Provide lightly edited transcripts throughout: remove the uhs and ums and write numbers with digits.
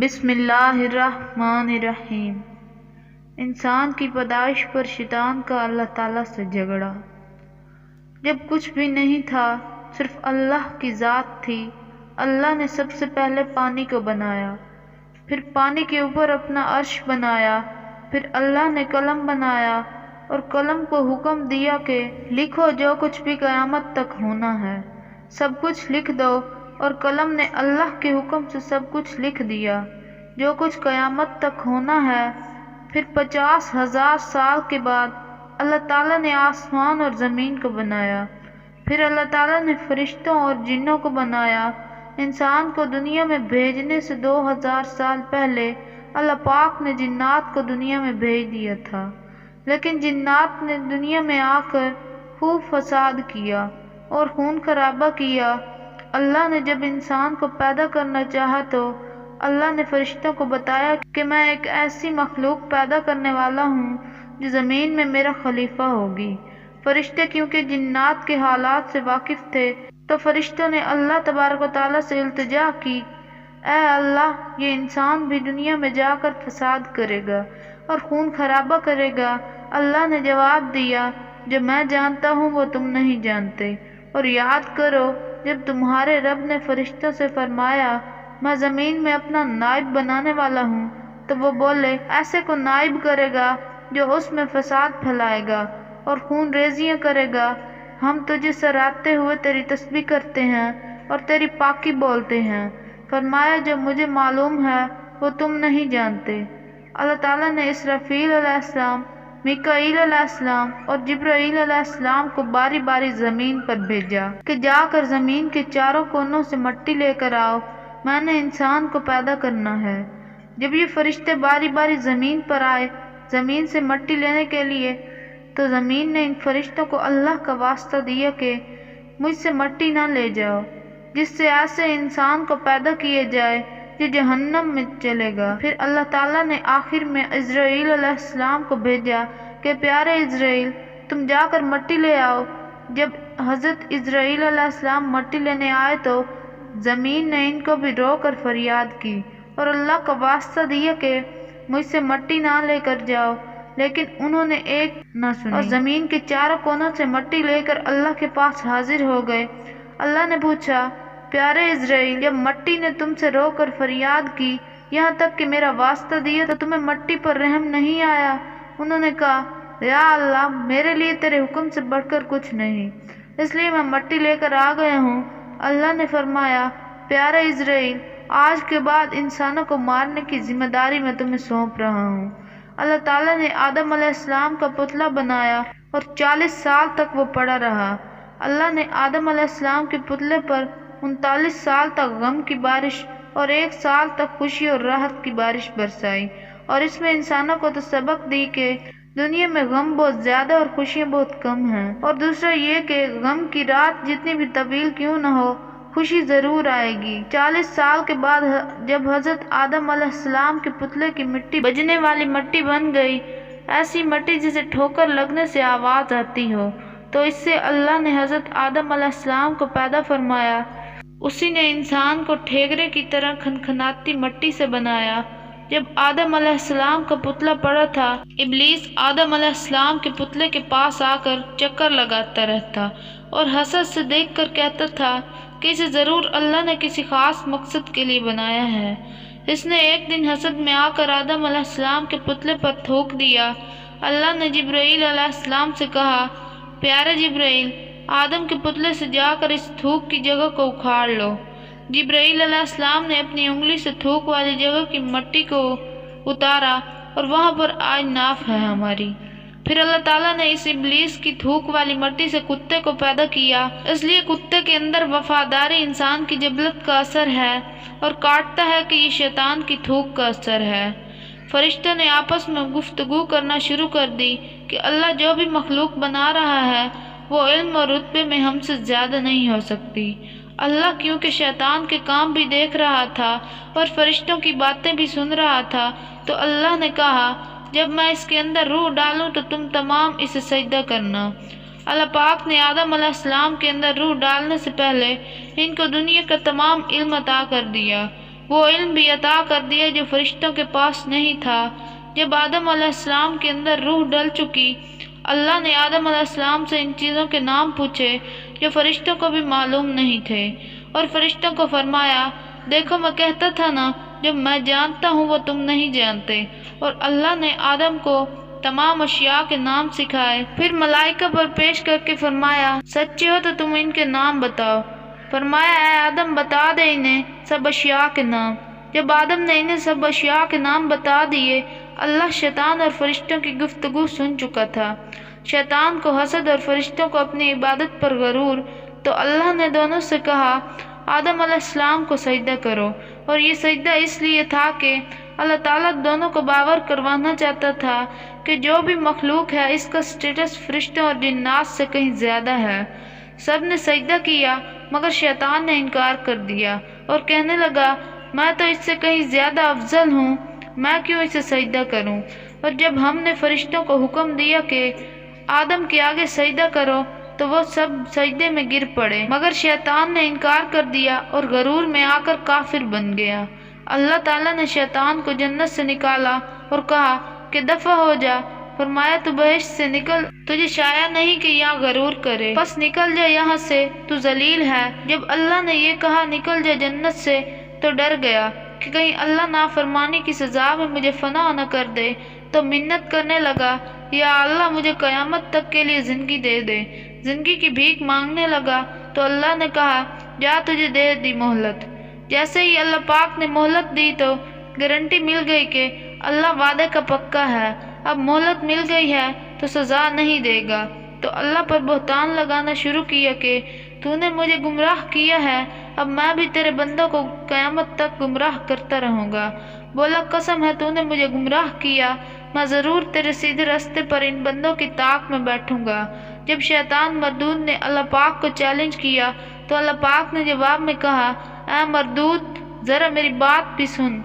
بسم اللہ الرحمن الرحیم۔ انسان کی پیدائش پر شیطان کا اللہ تعالیٰ سے جھگڑا۔ جب کچھ بھی نہیں تھا، صرف اللہ کی ذات تھی، اللہ نے سب سے پہلے پانی کو بنایا، پھر پانی کے اوپر اپنا عرش بنایا، پھر اللہ نے قلم بنایا اور قلم کو حکم دیا کہ لکھو جو کچھ بھی قیامت تک ہونا ہے، سب کچھ لکھ دو، اور قلم نے اللہ کے حکم سے سب کچھ لکھ دیا جو کچھ قیامت تک ہونا ہے۔ پھر 50,000 سال کے بعد اللہ تعالیٰ نے آسمان اور زمین کو بنایا، پھر اللہ تعالیٰ نے فرشتوں اور جنوں کو بنایا۔ انسان کو دنیا میں بھیجنے سے 2000 سال پہلے اللہ پاک نے جنات کو دنیا میں بھیج دیا تھا، لیکن جنات نے دنیا میں آ کر خوب فساد کیا اور خون خرابہ کیا۔ اللہ نے جب انسان کو پیدا کرنا چاہا تو اللہ نے فرشتوں کو بتایا کہ میں ایک ایسی مخلوق پیدا کرنے والا ہوں جو زمین میں میرا خلیفہ ہوگی۔ فرشتے کیونکہ جنات کے حالات سے واقف تھے تو فرشتوں نے اللہ تبارک و تعالیٰ سے التجا کی، اے اللہ، یہ انسان بھی دنیا میں جا کر فساد کرے گا اور خون خرابہ کرے گا۔ اللہ نے جواب دیا، جو میں جانتا ہوں وہ تم نہیں جانتے، اور یاد کرو جب تمہارے رب نے فرشتوں سے فرمایا میں زمین میں اپنا نائب بنانے والا ہوں، تو وہ بولے ایسے کو نائب کرے گا جو اس میں فساد پھیلائے گا اور خون ریزیاں کرے گا۔ ہم تجھے سراتے ہوئے تیری تسبیح کرتے ہیں اور تیری پاکی بولتے ہیں۔ فرمایا جو مجھے معلوم ہے وہ تم نہیں جانتے۔ اللہ تعالیٰ نے اسرافیل علیہ السلام، میکائیل علیہ السلام اور جبرائیل علیہ السلام کو باری باری زمین پر بھیجا کہ جا کر زمین کے چاروں کونوں سے مٹی لے کر آؤ، میں نے انسان کو پیدا کرنا ہے۔ جب یہ فرشتے باری باری زمین پر آئے زمین سے مٹی لینے کے لیے، تو زمین نے ان فرشتوں کو اللہ کا واسطہ دیا کہ مجھ سے مٹی نہ لے جاؤ، جس سے ایسے انسان کو پیدا کیا جائے جو جہنم میں چلے گا۔ پھر اللہ تعالیٰ نے آخر میں عزرائیل علیہ السلام کو بھیجا کہ پیارے عزرائیل، تم جا کر مٹی لے آؤ۔ جب حضرت عزرائیل علیہ السلام مٹی لینے آئے تو زمین نے ان کو بھی رو کر فریاد کی اور اللہ کا واسطہ دیا کہ مجھ سے مٹی نہ لے کر جاؤ، لیکن انہوں نے ایک نہ سنی اور زمین کے چاروں کونوں سے مٹی لے کر اللہ کے پاس حاضر ہو گئے۔ اللہ نے پوچھا، پیارے عزرائیل، جب مٹی نے تم سے رو کر فریاد کی یہاں تک کہ میرا واسطہ دیا تو تمہیں مٹی پر رحم نہیں آیا؟ انہوں نے کہا، یا اللہ، میرے لیے تیرے حکم سے بڑھ کر کچھ نہیں، اس لیے میں مٹی لے کر آ گیا ہوں۔ اللہ نے فرمایا، پیارے عزرائیل، آج کے بعد انسانوں کو مارنے کی ذمہ داری میں تمہیں سونپ رہا ہوں۔ اللہ تعالیٰ نے آدم علیہ السلام کا پتلا بنایا اور 40 سال تک وہ پڑا رہا۔ اللہ نے آدم علیہ السلام کے پتلے پر 39 سال تک غم کی بارش اور 1 سال تک خوشی اور راحت کی بارش برسائی، اور اس میں انسانوں کو تو سبق دی کہ دنیا میں غم بہت زیادہ اور خوشیاں بہت کم ہیں، اور دوسرا یہ کہ غم کی رات جتنی بھی طویل کیوں نہ ہو، خوشی ضرور آئے گی۔ 40 سال کے بعد جب حضرت آدم علیہ السلام کے پتلے کی مٹی بجنے والی مٹی بن گئی، ایسی مٹی جسے ٹھوکر لگنے سے آواز آتی ہو، تو اس سے اللہ نے حضرت آدم علیہ السلام کو پیدا فرمایا۔ اسی نے انسان کو ٹھیکرے کی طرح کھنکھناتی مٹی سے بنایا۔ جب آدم علیہ السلام کا پتلا پڑا تھا، ابلیس آدم علیہ السلام کے پتلے کے پاس آ کر چکر لگاتا رہتا اور حسد سے دیکھ کر کہتا تھا کہ اسے ضرور اللہ نے کسی خاص مقصد کے لیے بنایا ہے۔ اس نے ایک دن حسد میں آ کر آدم علیہ السلام کے پتلے پر تھوک دیا۔ اللہ نے جبرائیل علیہ السلام سے کہا، پیارے جبرائیل، آدم کے پتلے سے جا کر اس تھوک کی جگہ کو اکھاڑ لو۔ جبرائیل علیہ السلام نے اپنی انگلی سے تھوک والی جگہ کی مٹی کو اتارا اور وہاں پر آج ناف ہے ہماری۔ پھر اللہ تعالیٰ نے اس ابلیس کی تھوک والی مٹی سے کتے کو پیدا کیا، اس لیے کتے کے اندر وفاداری انسان کی جبلت کا اثر ہے اور کاٹتا ہے کہ یہ شیطان کی تھوک کا اثر ہے۔ فرشتوں نے آپس میں گفتگو کرنا شروع کر دی کہ اللہ جو بھی مخلوق بنا رہا ہے وہ علم اور رتبے میں ہم سے زیادہ نہیں ہو سکتی۔ اللہ کیونکہ شیطان کے کام بھی دیکھ رہا تھا اور فرشتوں کی باتیں بھی سن رہا تھا، تو اللہ نے کہا، جب میں اس کے اندر روح ڈالوں تو تم تمام اسے سجدہ کرنا۔ اللہ پاک نے آدم علیہ السلام کے اندر روح ڈالنے سے پہلے ان کو دنیا کا تمام علم عطا کر دیا۔ وہ علم بھی عطا کر دیا جو فرشتوں کے پاس نہیں تھا۔ جب آدم علیہ السلام کے اندر روح ڈل چکی، اللہ نے آدم علیہ السلام سے ان چیزوں کے نام پوچھے جو فرشتوں کو بھی معلوم نہیں تھے، اور فرشتوں کو فرمایا، دیکھو میں کہتا تھا نا، جو میں جانتا ہوں وہ تم نہیں جانتے۔ اور اللہ نے آدم کو تمام اشیاء کے نام سکھائے، پھر ملائکہ پر پیش کر کے فرمایا، سچے ہو تو تم ان کے نام بتاؤ۔ فرمایا، اے آدم بتا دے انہیں سب اشیاء کے نام۔ جب آدم نے انہیں سب اشیاء کے نام بتا دیے، اللہ شیطان اور فرشتوں کی گفتگو سن چکا تھا۔ شیطان کو حسد اور فرشتوں کو اپنی عبادت پر غرور، تو اللہ نے دونوں سے کہا، آدم علیہ السلام کو سجدہ کرو۔ اور یہ سجدہ اس لیے تھا کہ اللہ تعالیٰ دونوں کو باور کروانا چاہتا تھا کہ جو بھی مخلوق ہے اس کا سٹیٹس فرشتوں اور جنات سے کہیں زیادہ ہے۔ سب نے سجدہ کیا مگر شیطان نے انکار کر دیا اور کہنے لگا، میں تو اس سے کہیں زیادہ افضل ہوں، میں کیوں اسے سجدہ کروں؟ اور جب ہم نے فرشتوں کو حکم دیا کہ آدم کے آگے سجدہ کرو تو وہ سب سجدے میں گر پڑے، مگر شیطان نے انکار کر دیا اور غرور میں آ کر کافر بن گیا۔ اللہ تعالیٰ نے شیطان کو جنت سے نکالا اور کہا کہ دفع ہو جا۔ فرمایا، تو بہشت سے نکل، تجھے شایع نہیں کہ یہاں غرور کرے، بس نکل جا یہاں سے، تو ذلیل ہے۔ جب اللہ نے یہ کہا نکل جا جنت سے تو ڈر گیا کہ کہیں اللہ نافرمانی کی سزا میں مجھے فنا نہ کر دے، تو منت کرنے لگا، یا اللہ مجھے قیامت تک کے لیے زندگی دے دے۔ زندگی کی بھیک مانگنے لگا تو اللہ نے کہا، جا تجھے دے دی مہلت۔ جیسے ہی اللہ پاک نے مہلت دی تو گارنٹی مل گئی کہ اللہ وعدے کا پکا ہے، اب مہلت مل گئی ہے تو سزا نہیں دے گا۔ تو اللہ پر بہتان لگانا شروع کیا کہ تو نے مجھے گمراہ کیا ہے، اب میں بھی تیرے بندوں کو قیامت تک گمراہ کرتا رہوں گا۔ بولا، قسم ہے تو نے مجھے گمراہ کیا، میں ضرور تیرے سیدھے راستے پر ان بندوں کی طاق میں بیٹھوں گا۔ جب شیطان مردود نے اللہ پاک کو چیلنج کیا تو اللہ پاک نے جواب میں کہا، اے مردود ذرا میری بات بھی سن،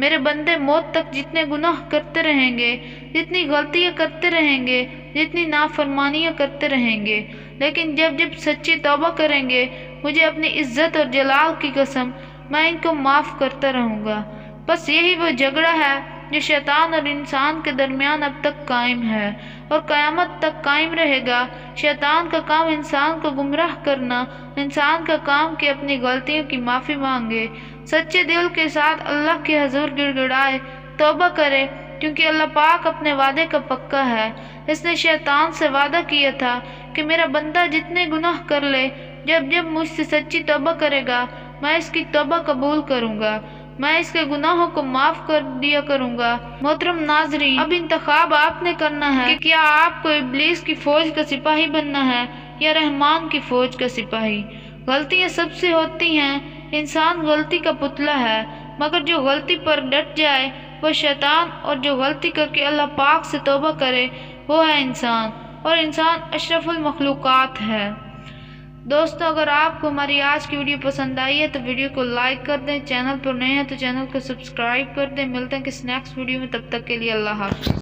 میرے بندے موت تک جتنے گناہ کرتے رہیں گے، جتنی غلطیاں کرتے رہیں گے، جتنی نافرمانیاں کرتے رہیں گے، لیکن جب سچی توبہ کریں گے، مجھے اپنی عزت اور جلال کی قسم میں ان کو معاف کرتا رہوں گا۔ بس یہی وہ جھگڑا ہے جو شیطان اور انسان کے درمیان اب تک قائم ہے اور قیامت تک قائم رہے گا۔ شیطان کا کام انسان کو گمراہ کرنا، انسان کا کام کہ اپنی غلطیوں کی معافی مانگے، سچے دل کے ساتھ اللہ کے حضور گڑ گڑائے، توبہ کرے، کیونکہ اللہ پاک اپنے وعدے کا پکا ہے۔ اس نے شیطان سے وعدہ کیا تھا کہ میرا بندہ جتنے گناہ کر لے، جب مجھ سے سچی توبہ کرے گا میں اس کی توبہ قبول کروں گا، میں اس کے گناہوں کو معاف کر دیا کروں گا۔ محترم ناظرین، اب انتخاب آپ نے کرنا ہے کہ کیا آپ کو ابلیس کی فوج کا سپاہی بننا ہے یا رحمان کی فوج کا سپاہی۔ غلطیاں سب سے ہوتی ہیں، انسان غلطی کا پتلا ہے، مگر جو غلطی پر ڈٹ جائے وہ شیطان، اور جو غلطی کر کے اللہ پاک سے توبہ کرے وہ ہے انسان، اور انسان اشرف المخلوقات ہے۔ دوستو، اگر آپ کو ہماری آج کی ویڈیو پسند آئی ہے تو ویڈیو کو لائک کر دیں، چینل پر نئے ہیں تو چینل کو سبسکرائب کر دیں۔ ملتے ہیں کسی نیکسٹ ویڈیو میں، تب تک کے لیے اللہ حافظ۔